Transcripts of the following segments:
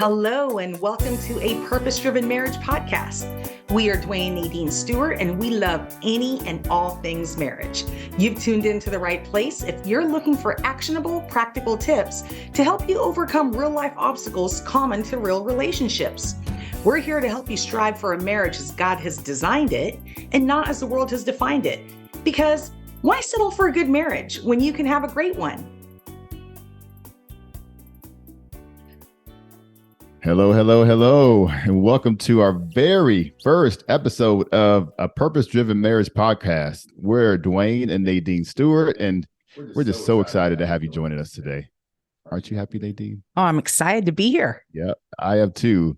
Hello, and welcome to a Purpose-Driven Marriage podcast. We are Duane and Nadine Stewart, and we love any and all things marriage. You've tuned into the right place if you're looking for actionable, practical tips to help you overcome real-life obstacles common to real relationships. We're here to help you strive for a marriage as God has designed it and not as the world has defined it. Because why settle for a good marriage when you can have a great one? Hello, and welcome to our very first episode of a Purpose-Driven Marriage podcast. We're Duane and Nadine Stewart, and we're just so excited to have you joining us today. Aren't you happy, Nadine? Oh, I'm excited to be here. Yeah, I am too.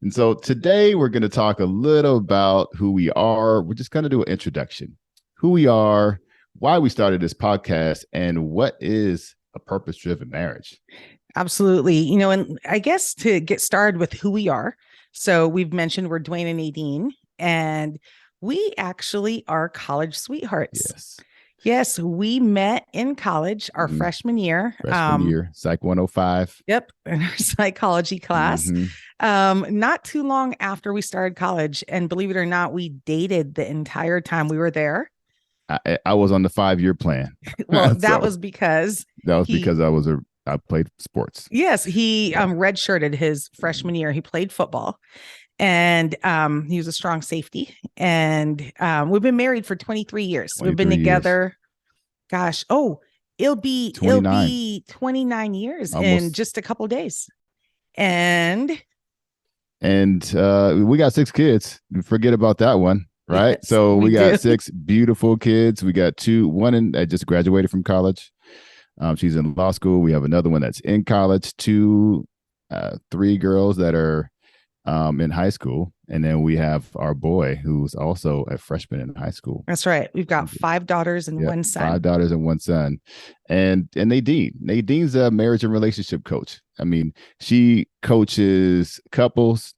And so today we're going to talk a little about who we are. We're just going to do an introduction, who we are, why we started this podcast, and what is a purpose-driven marriage. Absolutely. And I guess to get started with who we are. So we've mentioned we're Duane and Nadine, and we actually are college sweethearts. Yes, we met in college our freshman year. Psych 105. Yep, in our psychology class. Not too long after we started college. And believe it or not, we dated the entire time we were there. I was on the 5-year plan. Well, that was because I played sports. Yes, he redshirted his freshman year. He played football, and he was a strong safety. And we've been married for 23 years. We've been together. Gosh, it'll be 29 years in just a couple of days. And we got 6 kids. Forget about that one, right? Yes, so we got 6 beautiful kids. We got one that just graduated from college. She's in law school. We have another one that's in college, 3 girls that are in high school. And then we have our boy who's also a freshman in high school. That's right. We've got 5 daughters and 1 son. 5 daughters and 1 son. And Nadine's a marriage and relationship coach. I mean, she coaches couples,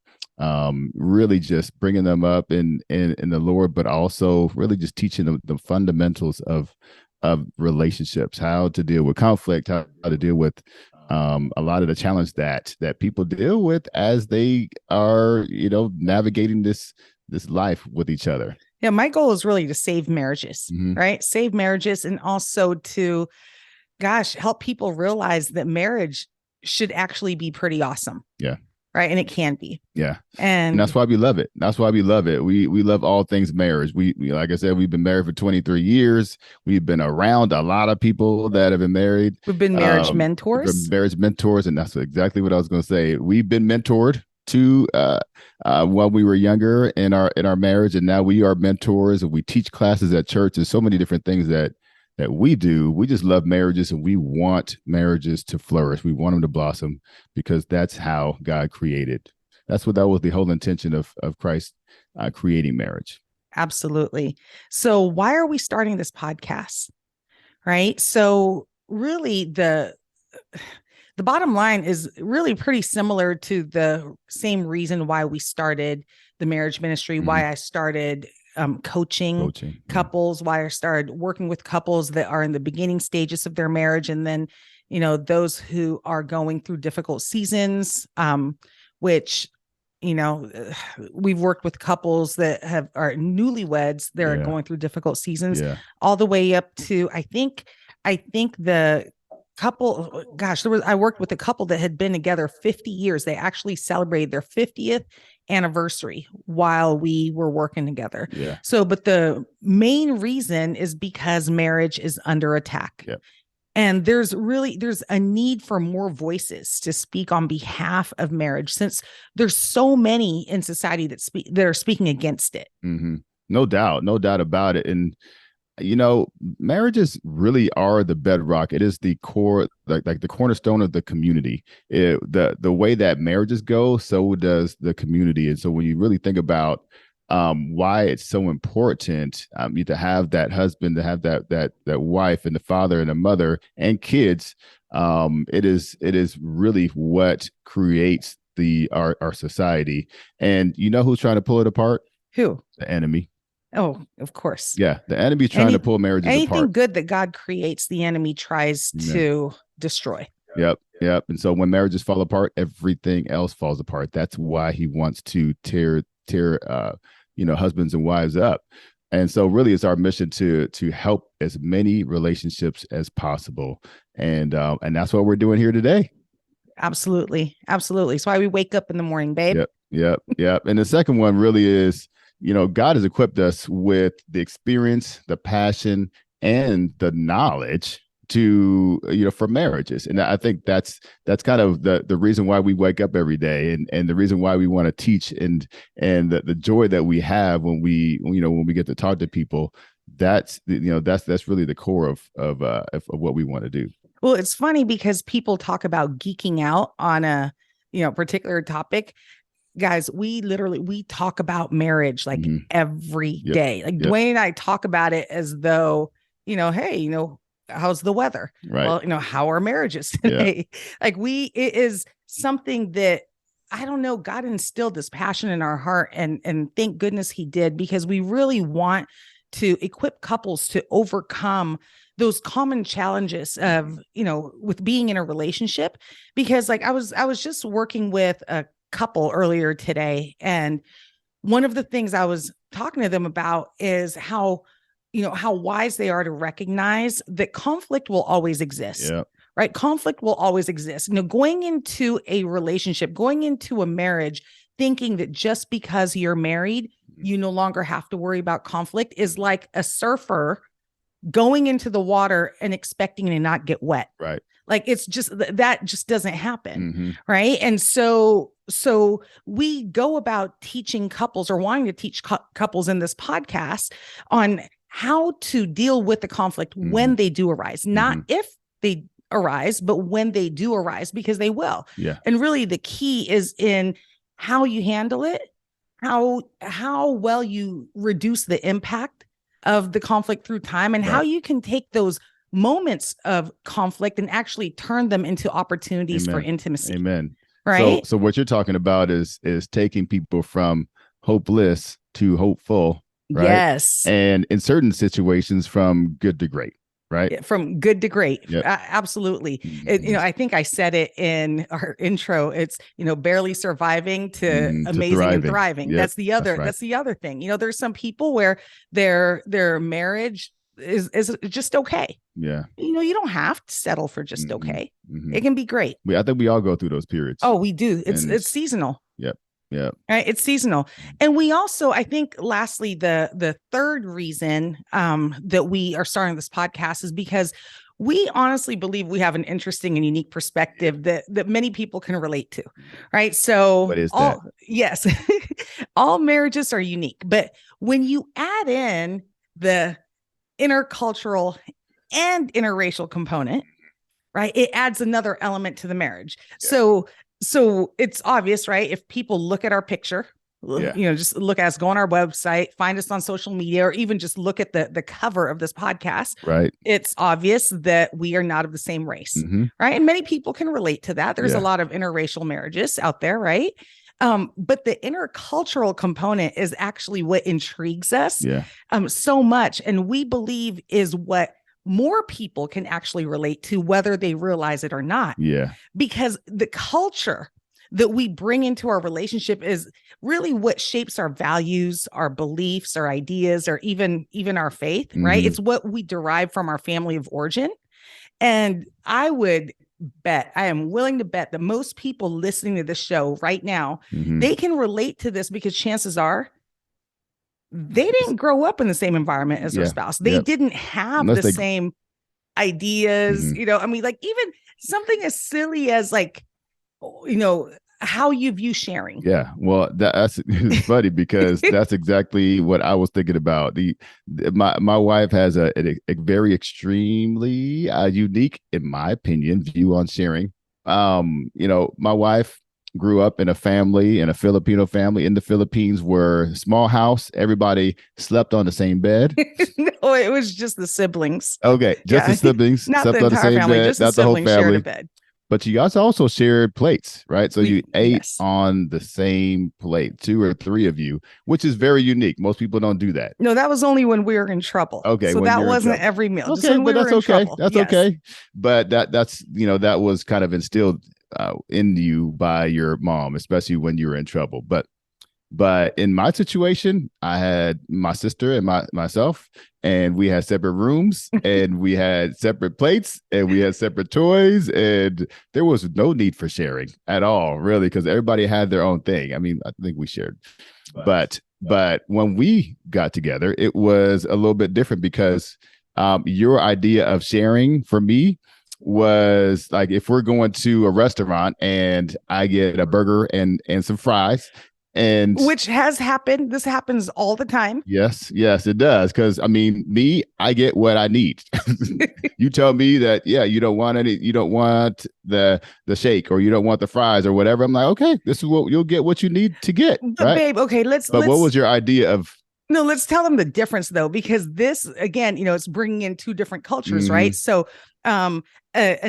really just bringing them up in the Lord, but also really just teaching them the fundamentals of relationships, how to deal with conflict, how to deal with a lot of the challenge that people deal with as they are, navigating this life with each other. Yeah, my goal is really to save marriages, right? Save marriages, and also to, help people realize that marriage should actually be pretty awesome. Yeah. Right. And it can be. Yeah. And that's why we love it. We love all things marriage. We like I said, we've been married for 23 years. We've been around a lot of people that have been married. We've been marriage mentors. And that's exactly what I was going to say. We've been mentored to when we were younger in our marriage, and now we are mentors, and we teach classes at church. There's so many different things that we do. We just love marriages, and we want marriages to flourish. We want them to blossom because that's how God created. That was the whole intention of Christ creating marriage. Absolutely. So why are we starting this podcast? Right. So really the bottom line is really pretty similar to the same reason why we started the marriage ministry, why I started coaching couples, why I started working with couples that are in the beginning stages of their marriage. And then, those who are going through difficult seasons, which, we've worked with couples that are newlyweds. They're going through difficult seasons, all the way up to, I think the couple, I worked with a couple that had been together 50 years. They actually celebrated their 50th anniversary while we were working together. Yeah. So, but the main reason is because marriage is under attack. Yep. And there's a need for more voices to speak on behalf of marriage, since there's so many in society that are speaking against it. Mm-hmm. No doubt about it. And marriages really are the bedrock. It is the core, like the cornerstone of the community. The way that marriages go, so does the community. And so when you really think about why it's so important to have that husband, to have that wife, and the father and the mother and kids, it is really what creates our society. And who's trying to pull it apart? Who? The enemy. Oh, of course. Yeah. The enemy's trying to pull marriages apart. Anything good that God creates, the enemy tries to destroy. Yep. Yep. And so when marriages fall apart, everything else falls apart. That's why he wants to tear husbands and wives up. And so really it's our mission to help as many relationships as possible. And that's what we're doing here today. Absolutely. Absolutely. That's why we wake up in the morning, babe. Yep. Yep. Yep. And the second one really is, God has equipped us with the experience, the passion, and the knowledge to for marriages. And I think that's kind of the reason why we wake up every day, and the reason why we want to teach, and the joy that we have when we get to talk to people. That's really the core of what we want to do. Well, it's funny because people talk about geeking out on a particular topic. Guys, we talk about marriage like every day. Like Duane and I talk about it as though, hey, how's the weather? Right. Well, how are marriages today? Yeah. It is something that, I don't know, God instilled this passion in our heart, and thank goodness he did, because we really want to equip couples to overcome those common challenges of, with being in a relationship. Because I was just working with a couple earlier today, and one of the things I was talking to them about is how wise they are to recognize that conflict will always exist. Yeah. Right? Conflict will always exist. Going into a relationship, going into a marriage, thinking that just because you're married, you no longer have to worry about conflict is like a surfer going into the water and expecting to not get wet. Right. It's just that just doesn't happen. Right. And so we go about teaching couples, or wanting to teach couples in this podcast, on how to deal with the conflict when they do arise, not if they arise, but when they do arise, because they will. Yeah. And really the key is in how you handle it, how well you reduce the impact of the conflict through time, and how you can take those moments of conflict and actually turn them into opportunities for intimacy. Amen. Right. So what you're talking about is taking people from hopeless to hopeful. Right? Yes. And in certain situations, from good to great. Right. From good to great. Yep. Absolutely. I think I said it in our intro. It's, barely surviving to amazing and thriving. Yep. That's the other thing. There's some people where their marriage is just okay. Yeah. You don't have to settle for just okay. It can be great. I think we all go through those periods. Oh, we do. It's seasonal. Yep. Yeah. Right. It's seasonal. And we also, I think, lastly, the third reason that we are starting this podcast is because we honestly believe we have an interesting and unique perspective that many people can relate to. Right. So what is that? Yes. All marriages are unique. But when you add in the intercultural and interracial component, right, it adds another element to the marriage. Yeah. So it's obvious, right? If people look at our picture, just look at us, go on our website, find us on social media, or even just look at the cover of this podcast, right? It's obvious that we are not of the same race, right? And many people can relate to that. There's a lot of interracial marriages out there, right? But the intercultural component is actually what intrigues us so much. And we believe is what more people can actually relate to, whether they realize it or not. Yeah. Because the culture that we bring into our relationship is really what shapes our values, our beliefs, our ideas, or even our faith, right? It's what we derive from our family of origin. And I am willing to bet that most people listening to this show right now, they can relate to this, because chances are they didn't grow up in the same environment as their spouse. They didn't have the same ideas, even something as silly as how you view sharing. Yeah. Well, that's funny, because that's exactly what I was thinking about. My wife has a very extremely unique, in my opinion, view on sharing. My wife grew up in a Filipino family in the Philippines, where small house, everybody slept on the same bed. No, it was just the siblings. Okay, just the siblings. Not slept the on entire the same family, bed, just not the the whole siblings shared family. a bed. but you guys also shared plates, right? So you ate Yes. on the same plate, two or three of you, which is very unique. Most people don't do that. No, that was only when we were in trouble. Okay, So when that you're in wasn't trouble. every meal, just Okay, when we but were that's in okay. trouble. That's Yes. okay. But that's that was kind of instilled in you by your mom, especially when you were in trouble. But in my situation, I had my sister and myself, and we had separate rooms, and we had separate plates, and we had separate toys, and there was no need for sharing at all, really, because everybody had their own thing. I mean, I think we shared, but when we got together, it was a little bit different because your idea of sharing for me was like if we're going to a restaurant and I get a burger and some fries and Which has happened. This happens all the time. yes, it does. Because I mean, I get what I need. You tell me that, yeah, you don't want you don't want the shake, or you don't want the fries or whatever. I'm like, okay, this is what you'll get, what you need to get, But right? babe, okay, But what was your idea of? no, let's tell them the difference though, because this again, it's bringing in two different cultures, Mm-hmm. right? So, an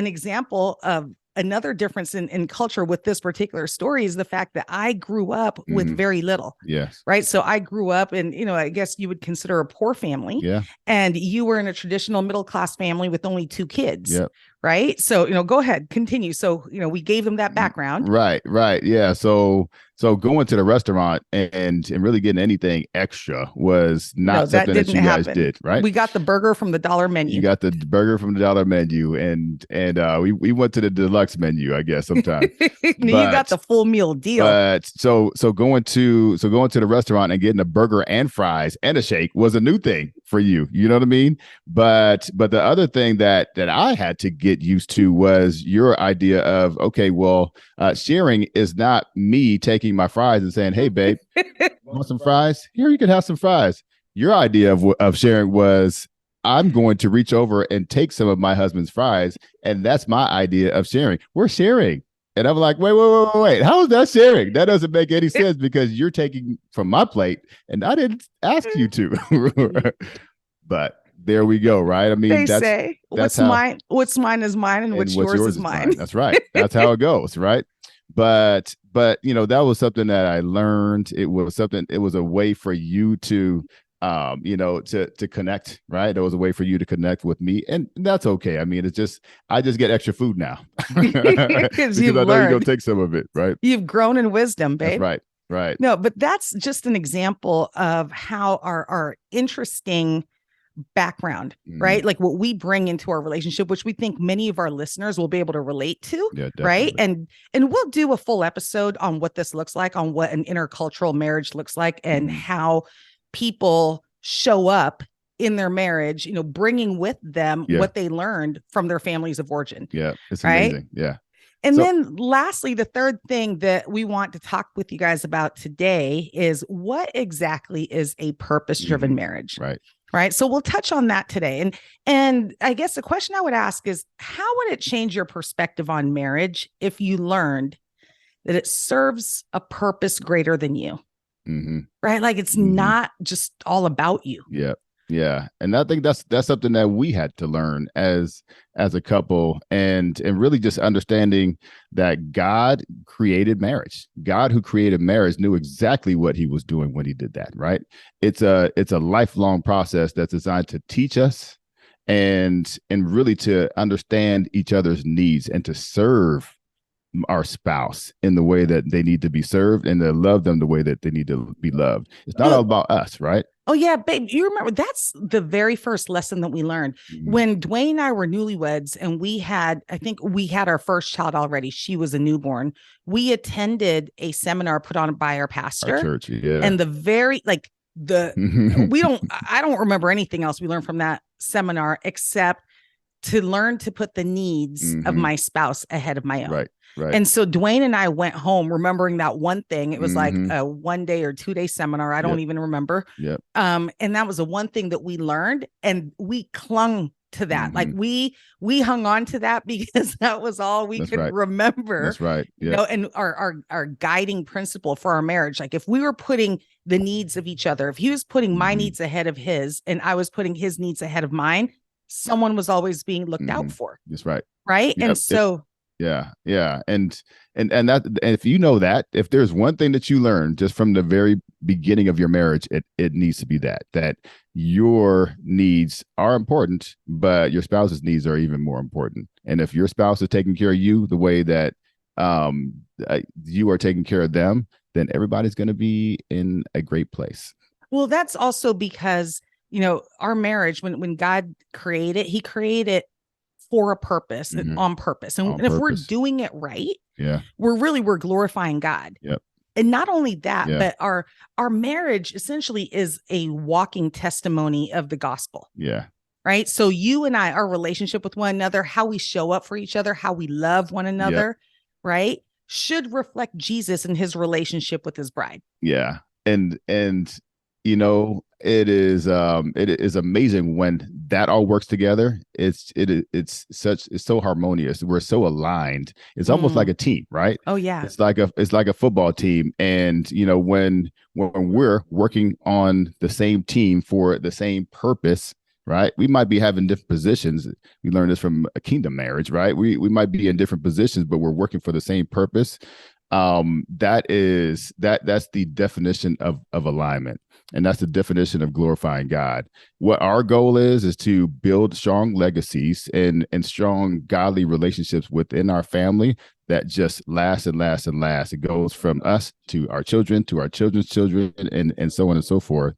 example of another difference in culture with this particular story is the fact that I grew up with Mm-hmm. very little. Yes. Right. So I grew up in, I guess you would consider a poor family. Yeah. And you were in a traditional middle class family with only two kids. Yep. Right. So, go ahead, continue. So, we gave them that background. Right. Yeah. So going to the restaurant and really getting anything extra was not something that you guys did, right? We got the burger from the dollar menu. You got the burger from the dollar menu, and we went to the deluxe menu, I guess, sometime. You got the full meal deal. But so going to the restaurant and getting a burger and fries and a shake was a new thing for you. You know what I mean? But the other thing that I had to get used to was your idea of, okay, well, sharing is not me taking my fries and saying, hey, babe, want some fries? Here, you can have some fries. Your idea of sharing was, I'm going to reach over and take some of my husband's fries, and that's my idea of sharing. We're sharing. And I'm like, wait. How is that sharing? That doesn't make any sense because you're taking from my plate and I didn't ask you to. But there we go, right? I mean, that's what's mine is mine, and what's yours is mine. That's right. That's how it goes, right? But that was something that I learned. It was a way for you to to connect, right? There was a way for you to connect with me, and that's okay. I mean, I just get extra food now because I know you're gonna take some of it, right? You've grown in wisdom, babe. That's right. No, but that's just an example of how our interesting background, right? Like what we bring into our relationship, which we think many of our listeners will be able to relate to. Yeah, right. And we'll do a full episode on what this looks like, on what an intercultural marriage looks like, and how people show up in their marriage, bringing with them what they learned from their families of origin. Yeah. It's amazing. Yeah. And then lastly, the third thing that we want to talk with you guys about today is what exactly is a purpose-driven marriage. Right. So we'll touch on that today. And I guess the question I would ask is, how would it change your perspective on marriage if you learned that it serves a purpose greater than you? Right. Like it's not just all about you. Yeah. And I think that's something that we had to learn as a couple, and really just understanding that God created marriage. God, who created marriage, knew exactly what he was doing when he did that, right? It's a lifelong process that's designed to teach us and really to understand each other's needs and to serve our spouse in the way that they need to be served and to love them the way that they need to be loved. It's not all about us, right? Oh, yeah, babe. You remember that's the very first lesson that we learned when Duane and I were newlyweds, and I think we had our first child already. She was a newborn. We attended a seminar put on by our pastor. Our church, yeah. And I don't remember anything else we learned from that seminar except to learn to put the needs of my spouse ahead of my own. Right. And so Duane and I went home remembering that one thing. It was like a 1 day or 2 day seminar. I don't even remember. And that was the one thing that we learned, and we clung to that. Like we hung on to that because that was all we could remember. That's right. Yeah. And our guiding principle for our marriage. Like if we were putting the needs of each other, if he was putting my needs ahead of his and I was putting his needs ahead of mine, someone was always being looked out for. That's right. Right. Yep. And so Yeah. And that, and if you know that, if there's one thing that you learn just from the very beginning of your marriage, it needs to be that your needs are important, but your spouse's needs are even more important. And if your spouse is taking care of you the way that um you are taking care of them, then everybody's going to be in a great place. Well, that's also because, our marriage, when God created, he created for a purpose and Mm-hmm. on purpose. On And if we're purpose. doing it right, Yeah. we're glorifying God. Yep. And not only that, Yeah. but our marriage essentially is a walking testimony of the gospel. Yeah. Right. So you and I, our relationship with one another, how we show up for each other, how we love one another, right, should reflect Jesus and his relationship with his bride. Yeah. And it is amazing when that all works together. It's so harmonious. We're so aligned. It's almost like a team, right? Oh yeah. It's like a football team. And when we're working on the same team for the same purpose, right? We might be having different positions. We learned this from a kingdom marriage, right? We might be in different positions, but we're working for the same purpose. That's the definition of alignment, and that's the definition of glorifying God. What our goal is to build strong legacies and strong godly relationships within our family that just last and last and last. It goes from us to our children, to our children's children, and so on and so forth.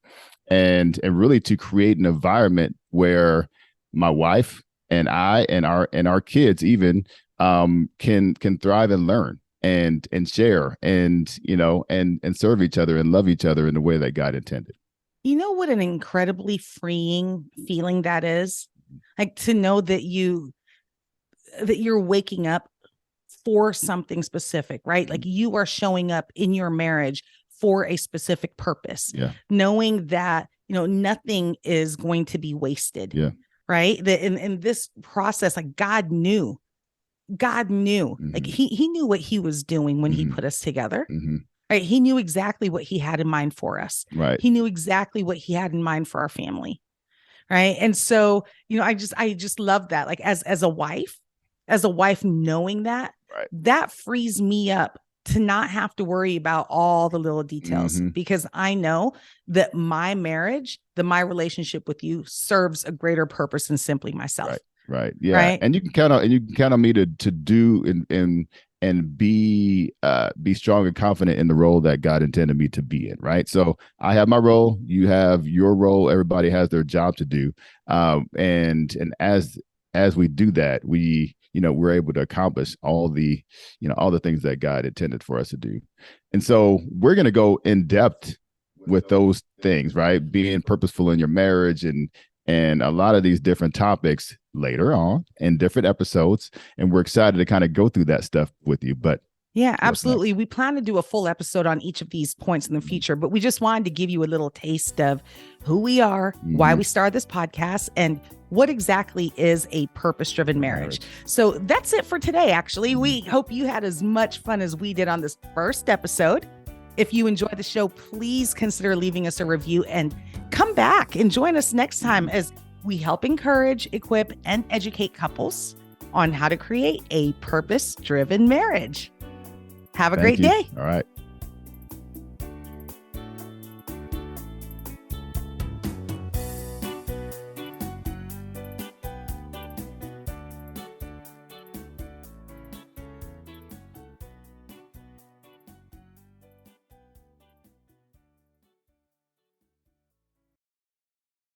And really to create an environment where my wife and I and our kids even can thrive and learn and share and and serve each other and love each other in the way that God intended. You know what an incredibly freeing feeling that is? Like to know that you're waking up for something specific, right? Like you are showing up in your marriage for a specific purpose. Yeah. Knowing that, nothing is going to be wasted. Yeah. Right? That in this process, like God knew. Mm-hmm. Like he knew what he was doing when mm-hmm. he put us together. Mm-hmm. Right? He knew exactly what he had in mind for us. Right. He knew exactly what he had in mind for our family. Right. And so, I just love that. Like as a wife knowing that, right, that frees me up to not have to worry about all the little details, mm-hmm. because I know that my marriage, my relationship with you serves a greater purpose than simply myself. Right. Yeah. Right? And you can count on me to do and be strong and confident in the role that God intended me to be in. Right. So I have my role, you have your role, everybody has their job to do. And as we do that, we're able to accomplish all the things that God intended for us to do. And so we're going to go in depth with those things, right? Being purposeful in your marriage and a lot of these different topics later on in different episodes. And we're excited to kind of go through that stuff with you. But yeah, absolutely. We plan to do a full episode on each of these points in the future, but we just wanted to give you a little taste of who we are, why we started this podcast, and what exactly is a purpose-driven marriage. So that's it for today, actually. We hope you had as much fun as we did on this first episode. If you enjoyed the show, please consider leaving us a review and come back and join us next time as we help encourage, equip, and educate couples on how to create a purpose-driven marriage. Have a great day. All right.